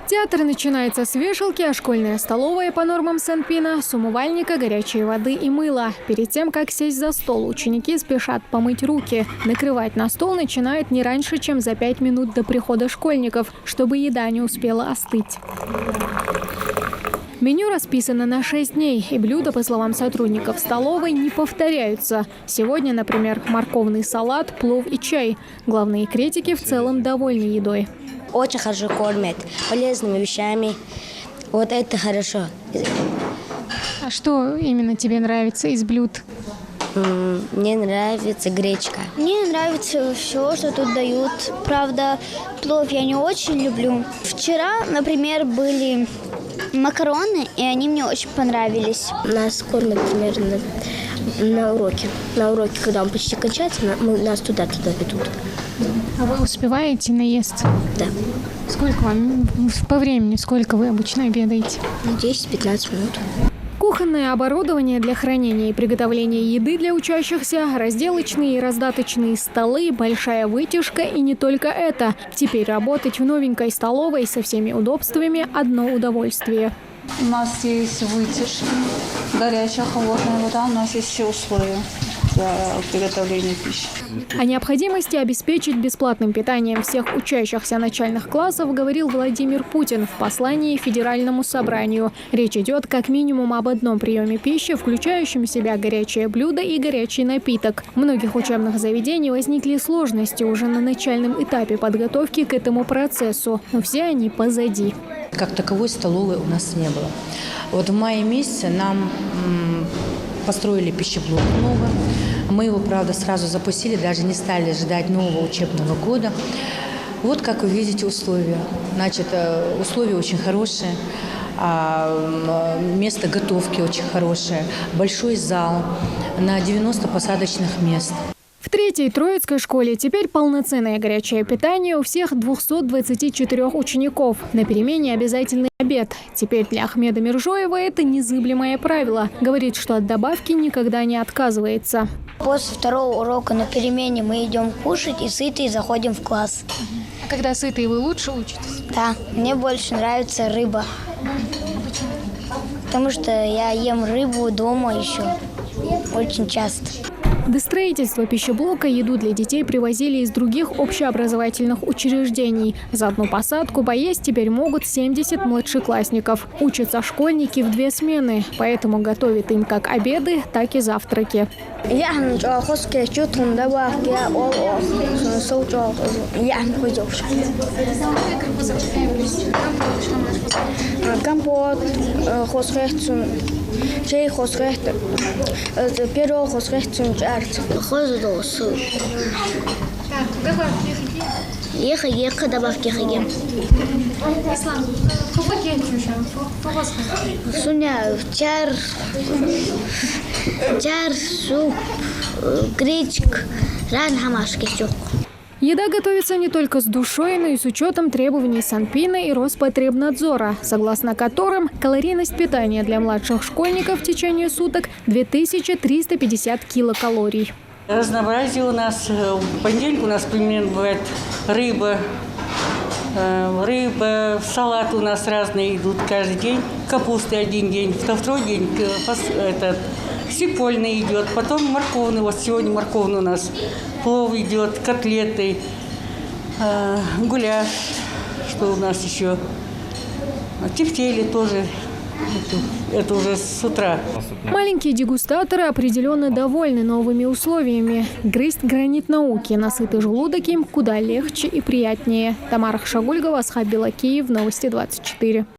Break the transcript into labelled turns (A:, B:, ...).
A: Театр начинается с вешалки, а школьная столовая по нормам Санпина – с умывальника, горячей воды и мыла. Перед тем, как сесть за стол, ученики спешат помыть руки. Накрывать на стол начинают не раньше, чем за 5 минут до прихода школьников, чтобы еда не успела остыть. Меню расписано на 6 дней, и блюда, по словам сотрудников столовой, не повторяются. Сегодня, например, морковный салат, плов и чай. Главные критики в целом довольны едой.
B: Очень хорошо кормят, полезными вещами. Вот это хорошо.
A: А что именно тебе нравится из блюд?
B: Мне нравится гречка.
C: Мне нравится все, что тут дают. Правда, плов я не очень люблю. Вчера, например, были макароны, и они мне очень понравились.
B: Нас кормят примерно на уроке. На уроке, когда он почти кончается, нас туда ведут.
A: А вы успеваете наесться?
B: Да.
A: Сколько вам по времени, сколько вы обычно обедаете?
B: 10-15 минут.
A: Кухонное оборудование для хранения и приготовления еды для учащихся, разделочные и раздаточные столы, большая вытяжка и не только это. Теперь работать в новенькой столовой со всеми удобствами – одно удовольствие.
D: У нас есть вытяжки, горячая, холодная вода, у нас есть все условия для приготовления пищи.
A: О необходимости обеспечить бесплатным питанием всех учащихся начальных классов говорил Владимир Путин в послании Федеральному собранию. Речь идет как минимум об одном приеме пищи, включающем в себя горячее блюдо и горячий напиток. В многих учебных заведениях возникли сложности уже на начальном этапе подготовки к этому процессу, но все они позади.
E: Как таковой столовой у нас не было. Вот в мае месяце нам построили пищеблок новый. Мы его, правда, сразу запустили, даже не стали ждать нового учебного года. Вот как вы видите условия. Значит, условия очень хорошие, место готовки очень хорошее, большой зал, на 90 посадочных мест.
A: В Третьей Троицкой школе теперь полноценное горячее питание у всех 224 учеников. На перемене обязательный обед. Теперь для Ахмеда Миржоева это незыблемое правило. Говорит, что от добавки никогда не отказывается.
C: После второго урока на перемене мы идем кушать и сытые заходим в класс.
A: А когда сытые, вы лучше учитесь?
C: Да, мне больше нравится рыба. Потому что я ем рыбу дома еще очень часто.
A: До строительства пищеблока еду для детей привозили из других общеобразовательных учреждений. За одну посадку поесть теперь могут 70 младшеклассников. Учатся школьники в 2 смены, поэтому готовят им как обеды, так и завтраки.
C: Компот, чай, пирог, добавки хагим. Суня, чар, суп, гречка, ран хамашки чук.
A: Еда готовится не только с душой, но и с учетом требований Санпина и Роспотребнадзора, согласно которым калорийность питания для младших школьников в течение суток 2350 килокалорий.
F: Разнообразие у нас. В понедельник у нас примерно бывает рыба, салат у нас разные идут каждый день. Капуста один день, второй день сипольный идет, потом морковный. Вот сегодня морковный у нас плов идет, котлеты, гуляш, что у нас еще, тефтели тоже. Это уже с утра.
A: Маленькие дегустаторы определенно довольны новыми условиями. Грызть гранит науки на сытый желудок им куда легче и приятнее. Тамара Хшагульгова, Асхаб Белакиев, Новости 24.